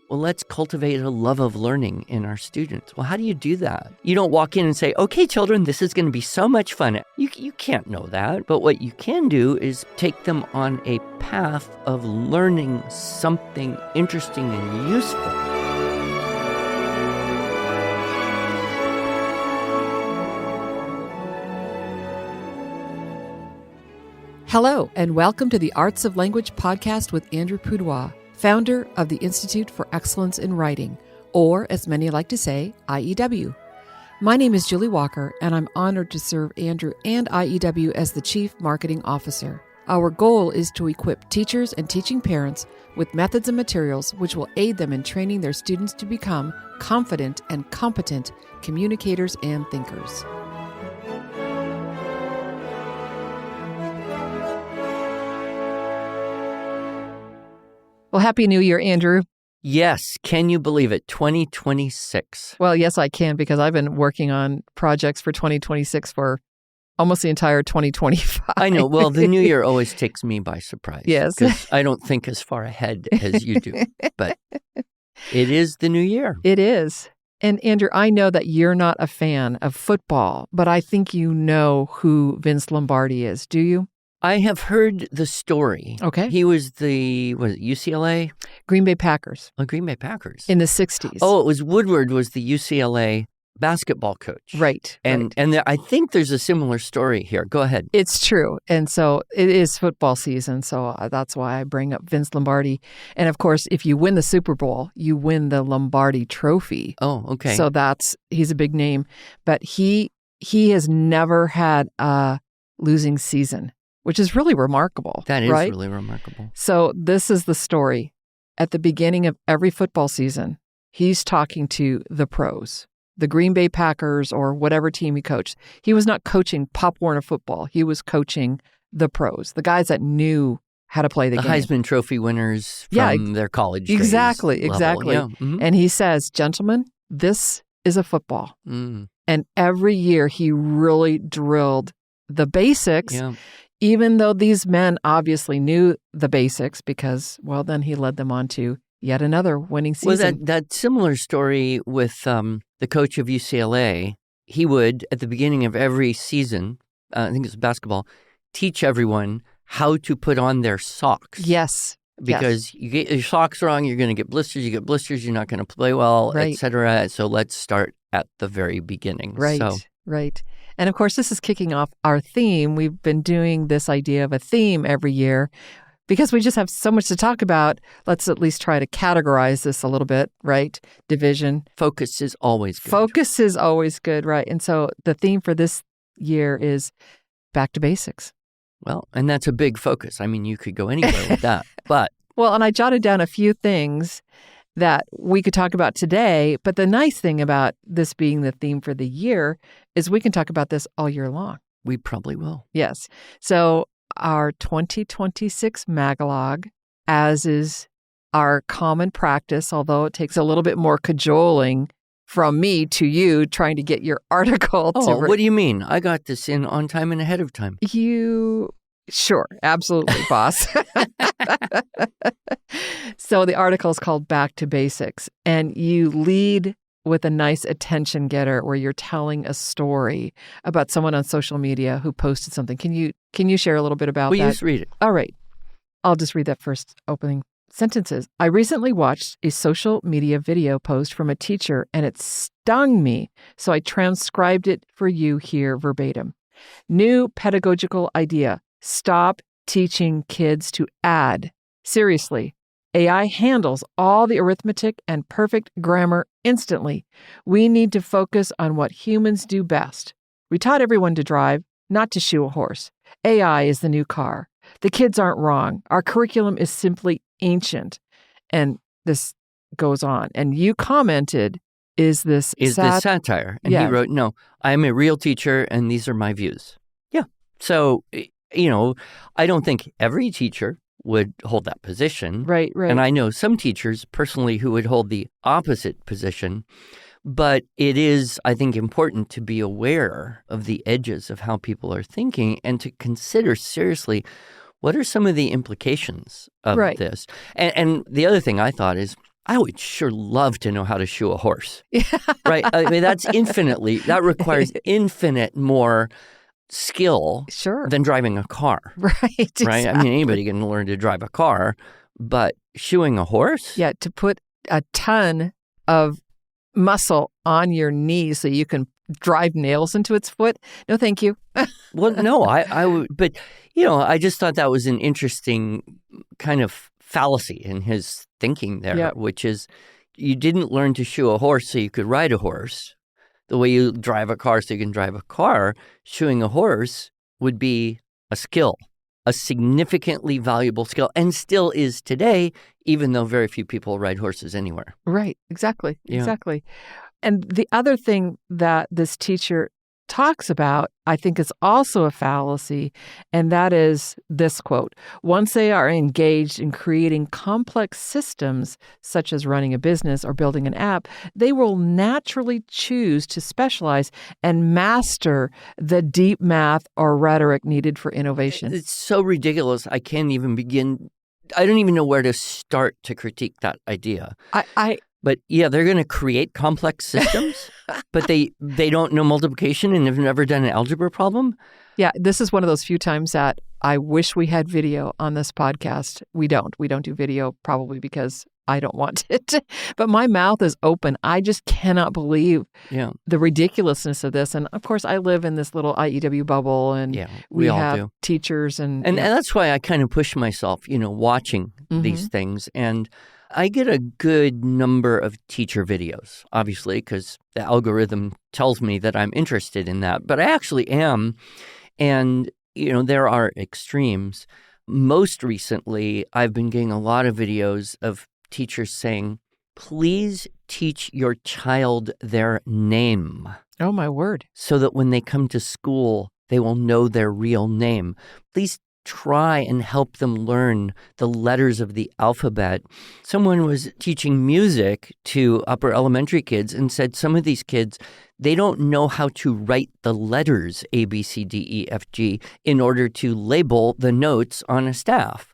well, let's cultivate a love of learning in our students. Well, how do you do that? You don't walk in and say, okay, children, this is going to be so much fun. You can't know that. But what you can do is take them on a path of learning something interesting and useful. Hello, and welcome to the Arts of Language podcast with Andrew Pudewa, founder of the Institute for Excellence in Writing, or as many like to say, IEW. My name is Julie Walker, and I'm honored to serve Andrew and IEW as the Chief Marketing Officer. Our goal is to equip teachers and teaching parents with methods and materials which will aid them in training their students to become confident and competent communicators and thinkers. Well, Happy New Year, Andrew. Yes. Can you believe it? 2026. Well, yes, I can, because I've been working on projects for 2026 for almost the entire 2025. I know. Well, the new year always takes me by surprise. Yes. Because I don't think as far ahead as you do. But it is the new year. It is. And Andrew, I know that you're not a fan of football, but I think you know who Vince Lombardi is. Do you? I have heard the story. Okay. He was UCLA? Green Bay Packers. Oh, Green Bay Packers. In the 60s. Oh, it was Woodward was the UCLA basketball coach. Right. And I think there's a similar story here. Go ahead. It's true. And so it is football season. So that's why I bring up Vince Lombardi. And of course, if you win the Super Bowl, you win the Lombardi Trophy. Oh, okay. So he's a big name. But he has never had a losing season, which is really remarkable. That is right? really remarkable. So this is the story. At the beginning of every football season, he's talking to the pros, the Green Bay Packers or whatever team he coached. He was not coaching Pop Warner football. He was coaching the pros, the guys that knew how to play the game. Heisman Trophy winners from their college days. Exactly. Yeah. Mm-hmm. And he says, gentlemen, this is a football. Mm. And every year he really drilled the basics. Yeah. Even though these men obviously knew the basics because, well, then he led them on to yet another winning season. Well, that similar story with the coach of UCLA, he would, at the beginning of every season, I think it's basketball, teach everyone how to put on their socks. Yes. Because you get your socks wrong, you're going to get blisters. You get blisters, you're not going to play well, right. et cetera. So let's start at the very beginning. Right, right. And of course, this is kicking off our theme. We've been doing this idea of a theme every year because we just have so much to talk about. Let's at least try to categorize this a little bit, right? Division. Focus is always good. Focus is always good, right? And so the theme for this year is back to basics. Well, and that's a big focus. I mean, you could go anywhere with that, but. Well, and I jotted down a few things that we could talk about today. But the nice thing about this being the theme for the year is we can talk about this all year long. We probably will. Yes. So our 2026 Magalog, as is our common practice, although it takes a little bit more cajoling from me to you trying to get your article. What do you mean? I got this in on time and ahead of time. Sure, absolutely, boss. So the article is called Back to Basics, and you lead with a nice attention getter where you're telling a story about someone on social media who posted something. Can you share a little bit about that? Well, you just read it. All right. I'll just read that first opening sentences. I recently watched a social media video post from a teacher, and it stung me, so I transcribed it for you here verbatim. New pedagogical idea. Stop teaching kids to add. Seriously, AI handles all the arithmetic and perfect grammar instantly. We need to focus on what humans do best. We taught everyone to drive, not to shoe a horse. AI is the new car. The kids aren't wrong. Our curriculum is simply ancient. And this goes on. And you commented, is this satire? And he wrote, no, I'm a real teacher and these are my views. Yeah. So, I don't think every teacher would hold that position. Right. And I know some teachers personally who would hold the opposite position. But it is, I think, important to be aware of the edges of how people are thinking and to consider seriously what are some of the implications of this. And the other thing I thought is I would sure love to know how to shoe a horse, Yeah. right? I mean, that requires infinite more skill Sure. than driving a car, Right. right? Exactly. I mean, anybody can learn to drive a car, but shoeing a horse? Yeah, to put a ton of muscle on your knee so you can drive nails into its foot. No, thank you. Well, no, I would, but, I just thought that was an interesting kind of fallacy in his thinking there, Yep. which is you didn't learn to shoe a horse so you could ride a horse. The way you drive a car so you can drive a car, shoeing a horse would be a skill, a significantly valuable skill, and still is today, even though very few people ride horses anywhere. Right. Exactly. Yeah. Exactly. And the other thing that this teacher talks about, I think is also a fallacy, and that is this quote: once they are engaged in creating complex systems, such as running a business or building an app, they will naturally choose to specialize and master the deep math or rhetoric needed for innovation. It's so ridiculous. I can't even begin. I don't even know where to start to critique that idea. But yeah, they're going to create complex systems, but they don't know multiplication and have never done an algebra problem. Yeah, this is one of those few times that I wish we had video on this podcast. We don't. We don't do video probably because I don't want it. But my mouth is open. I just cannot believe the ridiculousness of this. And of course, I live in this little IEW bubble, and we all have teachers. And that's why I kind of push myself, watching these things. And I get a good number of teacher videos, obviously, because the algorithm tells me that I'm interested in that. But I actually am. And, there are extremes. Most recently, I've been getting a lot of videos of teachers saying, please teach your child their name. Oh, my word. So that when they come to school, they will know their real name. Please try and help them learn the letters of the alphabet. Someone was teaching music to upper elementary kids and said some of these kids, they don't know how to write the letters A, B, C, D, E, F, G in order to label the notes on a staff.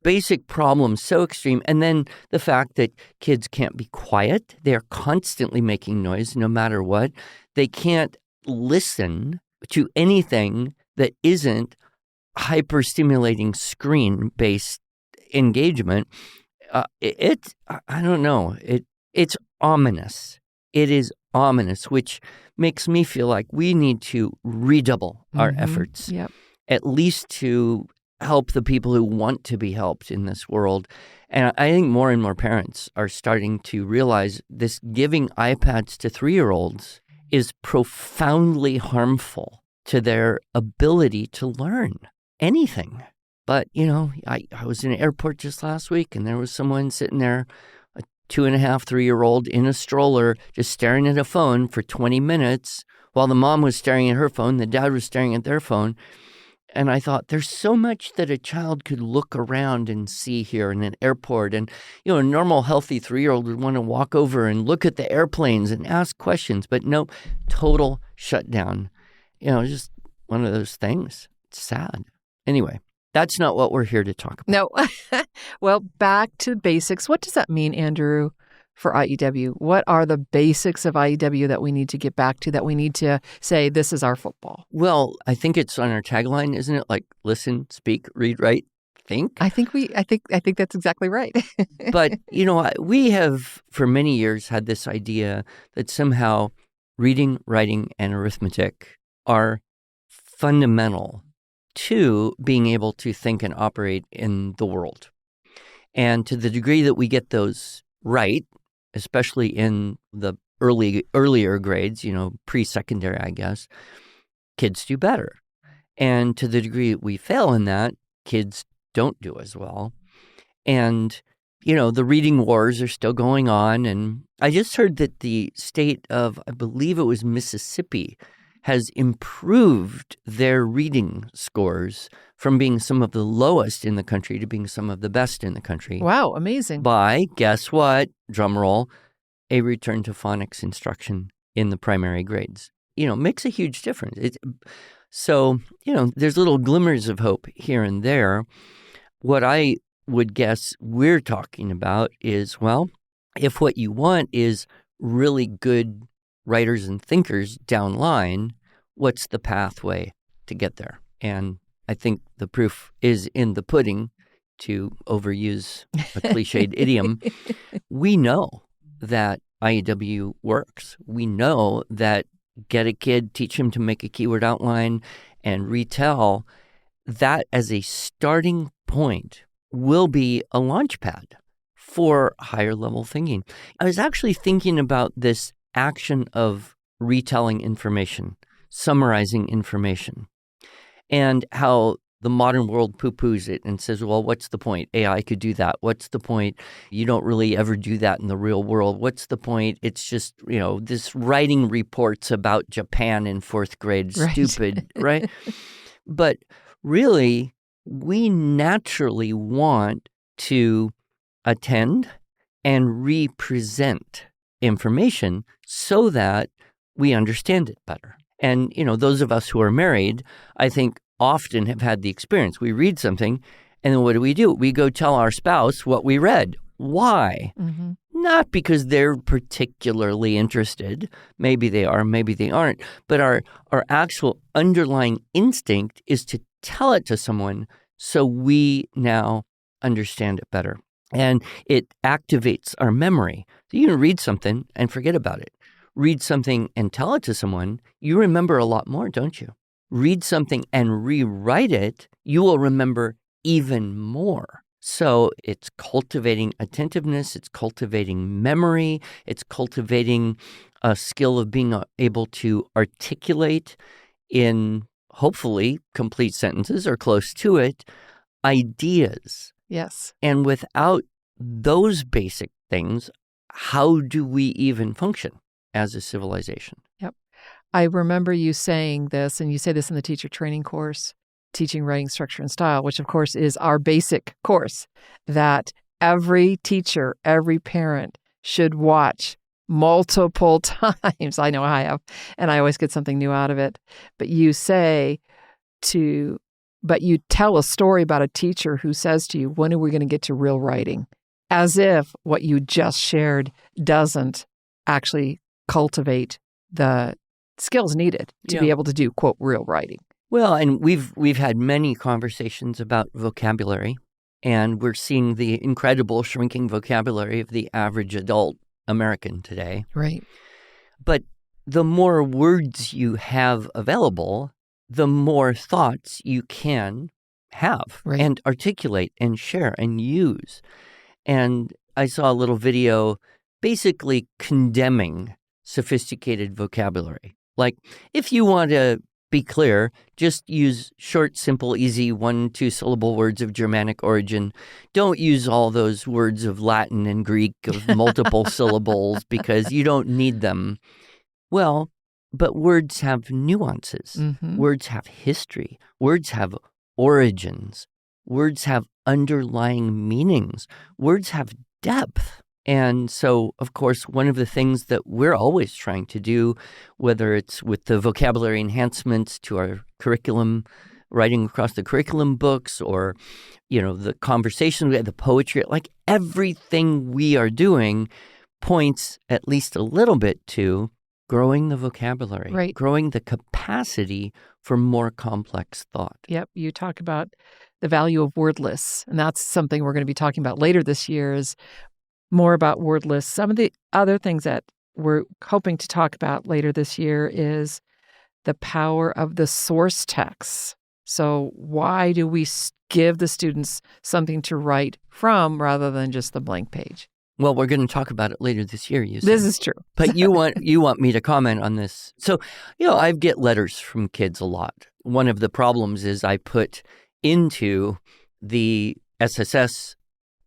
Basic problems, so extreme. And then the fact that kids can't be quiet. They're constantly making noise no matter what. They can't listen to anything that isn't hyper-stimulating screen-based engagement. I don't know. It's ominous. It is ominous, which makes me feel like we need to redouble our efforts, at least to help the people who want to be helped in this world. And I think more and more parents are starting to realize this giving iPads to 3-year-olds is profoundly harmful to their ability to learn anything. But, I was in an airport just last week, and there was someone sitting there, a 2.5, 3-year-old in a stroller, just staring at a phone for 20 minutes while the mom was staring at her phone, the dad was staring at their phone. And I thought, there's so much that a child could look around and see here in an airport. And, a normal, healthy 3-year-old would want to walk over and look at the airplanes and ask questions. But no, total shutdown. Just one of those things. It's sad. Anyway, that's not what we're here to talk about. No. Well, back to basics. What does that mean, Andrew, for IEW? What are the basics of IEW that we need to get back to, that we need to say, this is our football? Well, I think it's on our tagline, isn't it? Like, listen, speak, read, write, think. I think that's exactly right. But, we have for many years had this idea that somehow reading, writing, and arithmetic are fundamental to being able to think and operate in the world. And to the degree that we get those right, especially in the earlier grades, pre-secondary, I guess, kids do better. And to the degree that we fail in that, kids don't do as well. And, the reading wars are still going on. And I just heard that the state of, I believe it was Mississippi, has improved their reading scores from being some of the lowest in the country to being some of the best in the country. Wow, amazing. By, guess what, drum roll, a return to phonics instruction in the primary grades. Makes a huge difference. So, there's little glimmers of hope here and there. What I would guess we're talking about is, well, if what you want is really good writers and thinkers down line, what's the pathway to get there? And I think the proof is in the pudding, to overuse a cliched idiom. We know that IEW works. We know that get a kid, teach him to make a keyword outline and retell, that as a starting point will be a launch pad for higher level thinking. I was actually thinking about this action of retelling information, summarizing information, and how the modern world poo-poos it and says, well, what's the point? AI could do that. What's the point? You don't really ever do that in the real world. What's the point? It's just, this writing reports about Japan in fourth grade. Stupid, right? But really, we naturally want to attend and represent information so that we understand it better. And, those of us who are married, I think, often have had the experience. We read something, and then what do? We go tell our spouse what we read. Why? Mm-hmm. Not because they're particularly interested. Maybe they are, maybe they aren't. But our actual underlying instinct is to tell it to someone so we now understand it better. And it activates our memory. So you can read something and forget about it. Read something and tell it to someone, you remember a lot more, don't you? Read something and rewrite it, you will remember even more. So it's cultivating attentiveness, it's cultivating memory, it's cultivating a skill of being able to articulate in hopefully complete sentences or close to it, ideas. Yes. And without those basic things, how do we even function as a civilization? Yep. I remember you saying this, and you say this in the teacher training course, Teaching Writing Structure and Style, which of course is our basic course, that every teacher, every parent should watch multiple times. I know I have, and I always get something new out of it. But you tell a story about a teacher who says to you, when are we going to get to real writing? As if what you just shared doesn't actually cultivate the skills needed to be able to do, quote, real writing. Well, and we've had many conversations about vocabulary, and we're seeing the incredible shrinking vocabulary of the average adult American today. Right. But the more words you have available, the more thoughts you can have and articulate and share and use. And I saw a little video basically condemning sophisticated vocabulary. Like, if you want to be clear, just use short, simple, easy 1-2 syllable words of Germanic origin. Don't use all those words of Latin and Greek of multiple syllables because you don't need them. Well, but words have nuances. Mm-hmm. Words have history. Words have origins. Words have underlying meanings. Words have depth. And so, of course, one of the things that we're always trying to do, whether it's with the vocabulary enhancements to our curriculum, writing across the curriculum books, or, the conversation, the poetry, like everything we are doing points at least a little bit to growing the vocabulary, growing the capacity for more complex thought. Yep. You talk about the value of wordless, and that's something we're going to be talking about later this year, is more about wordless. Some of the other things that we're hoping to talk about later this year is the power of the source texts. So why do we give the students something to write from rather than just the blank page? Well, we're going to talk about it later this year, you said. This is true. But you want me to comment on this. So, I get letters from kids a lot. One of the problems is I put into the SSS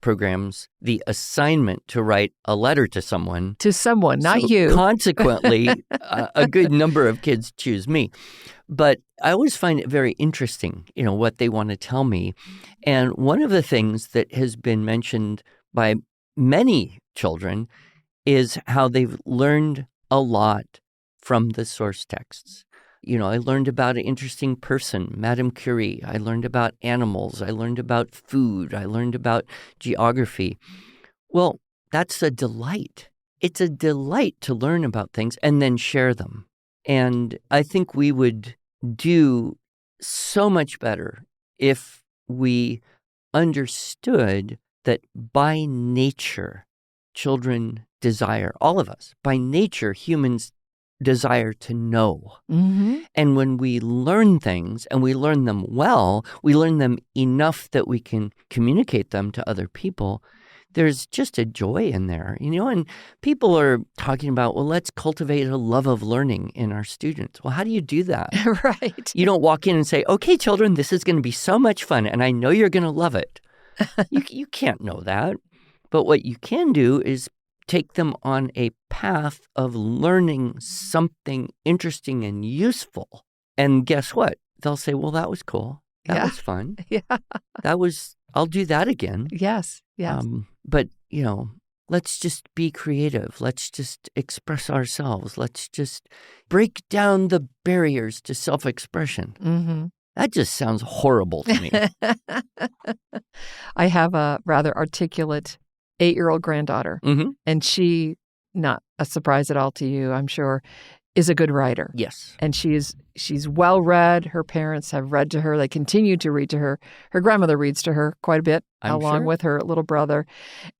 programs the assignment to write a letter to someone. To someone, not you. Consequently, a good number of kids choose me. But I always find it very interesting, what they want to tell me. And one of the things that has been mentioned by many children is how they've learned a lot from the source texts. I learned about an interesting person, Madame Curie. I learned about animals. I learned about food. I learned about geography. Well, that's a delight. It's a delight to learn about things and then share them. And I think we would do so much better if we understood that by nature, children desire, all of us, by nature, humans desire to know. Mm-hmm. And when we learn things and we learn them well, we learn them enough that we can communicate them to other people. There's just a joy in there, and people are talking about, well, let's cultivate a love of learning in our students. Well, how do you do that? Right. You don't walk in and say, okay, children, this is going to be so much fun, and I know you're going to love it. You can't know that. But what you can do is take them on a path of learning something interesting and useful. And guess what? They'll say, well, that was cool. That was fun. Yeah. I'll do that again. Yes. But, let's just be creative. Let's just express ourselves. Let's just break down the barriers to self-expression. Mm-hmm. That just sounds horrible to me. I have a rather articulate 8-year-old granddaughter, Mm-hmm. and she, not a surprise at all to you, I'm sure, is a good writer. Yes. And she's well read. Her parents have read to her. They continue to read to her. Her grandmother reads to her quite a bit, along with her little brother.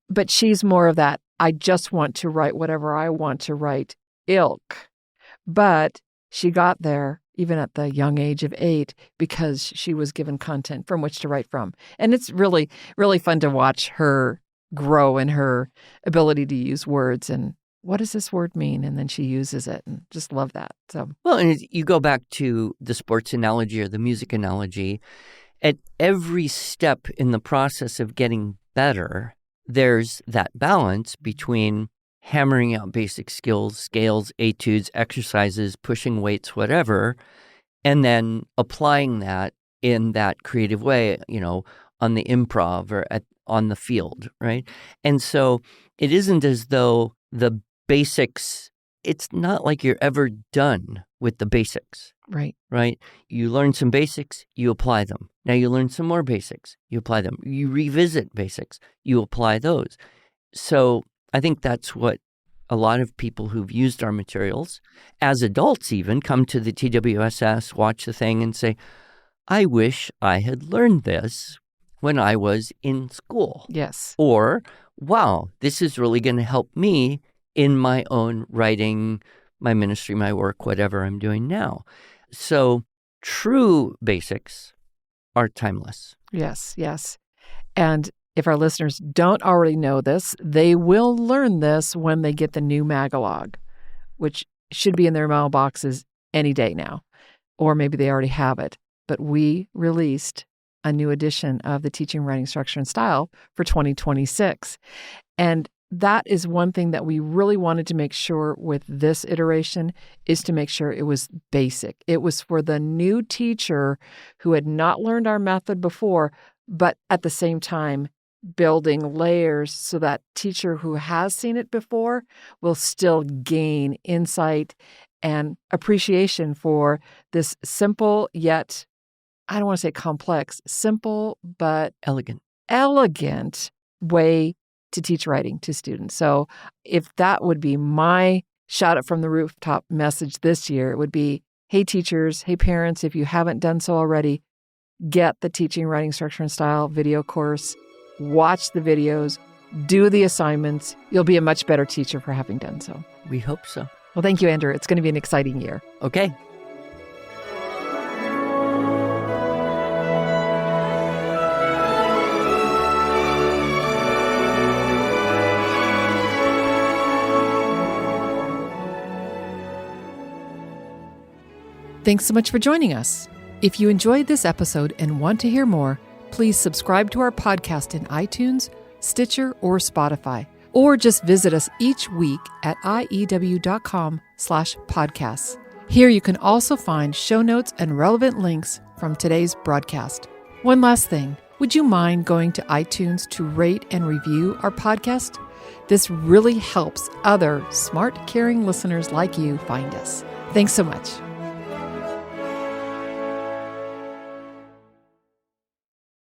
But she's more of that, I just want to write whatever I want to write ilk. But she got there, even at the young age of 8, because she was given content from which to write from. And it's really, really fun to watch her grow in her ability to use words and what does this word mean? And then she uses it, and just love that. So, well, and you go back to the sports analogy or the music analogy. At every step in the process of getting better, there's that balance between hammering out basic skills, scales, etudes, exercises, pushing weights, whatever, and then applying that in that creative way, on the improv or on the field, right? And so it isn't as though the basics, it's not like you're ever done with the basics. right. You learn some basics, you apply them. Now you learn some more basics, you apply them. You revisit basics, you apply those. So I think that's what a lot of people who've used our materials, as adults even, come to the TWSS, watch the thing and say, I wish I had learned this when I was in school. Yes. Or, wow, this is really going to help me in my own writing, my ministry, my work, whatever I'm doing now. So true basics are timeless. Yes. And if our listeners don't already know this, they will learn this when they get the new Magalog, which should be in their mailboxes any day now. Or maybe they already have it. But we released a new edition of the Teaching, Writing, Structure, and Style for 2026. And that is one thing that we really wanted to make sure with this iteration is to make sure it was basic. It was for the new teacher who had not learned our method before, but at the same time, building layers so that teacher who has seen it before will still gain insight and appreciation for this simple yet, I don't want to say complex, simple but elegant way to teach writing to students. So if that would be my shout it from the rooftop message this year, it would be, hey teachers, hey parents, if you haven't done so already, get the Teaching, Writing, Structure, and Style video course, watch the videos, do the assignments. You'll be a much better teacher for having done so. We hope so. Well, thank you, Andrew. It's going to be an exciting year. Okay. Thanks so much for joining us. If you enjoyed this episode and want to hear more, please subscribe to our podcast in iTunes, Stitcher, or Spotify, or just visit us each week at iew.com/podcasts. Here you can also find show notes and relevant links from today's broadcast. One last thing, would you mind going to iTunes to rate and review our podcast? This really helps other smart, caring listeners like you find us. Thanks so much.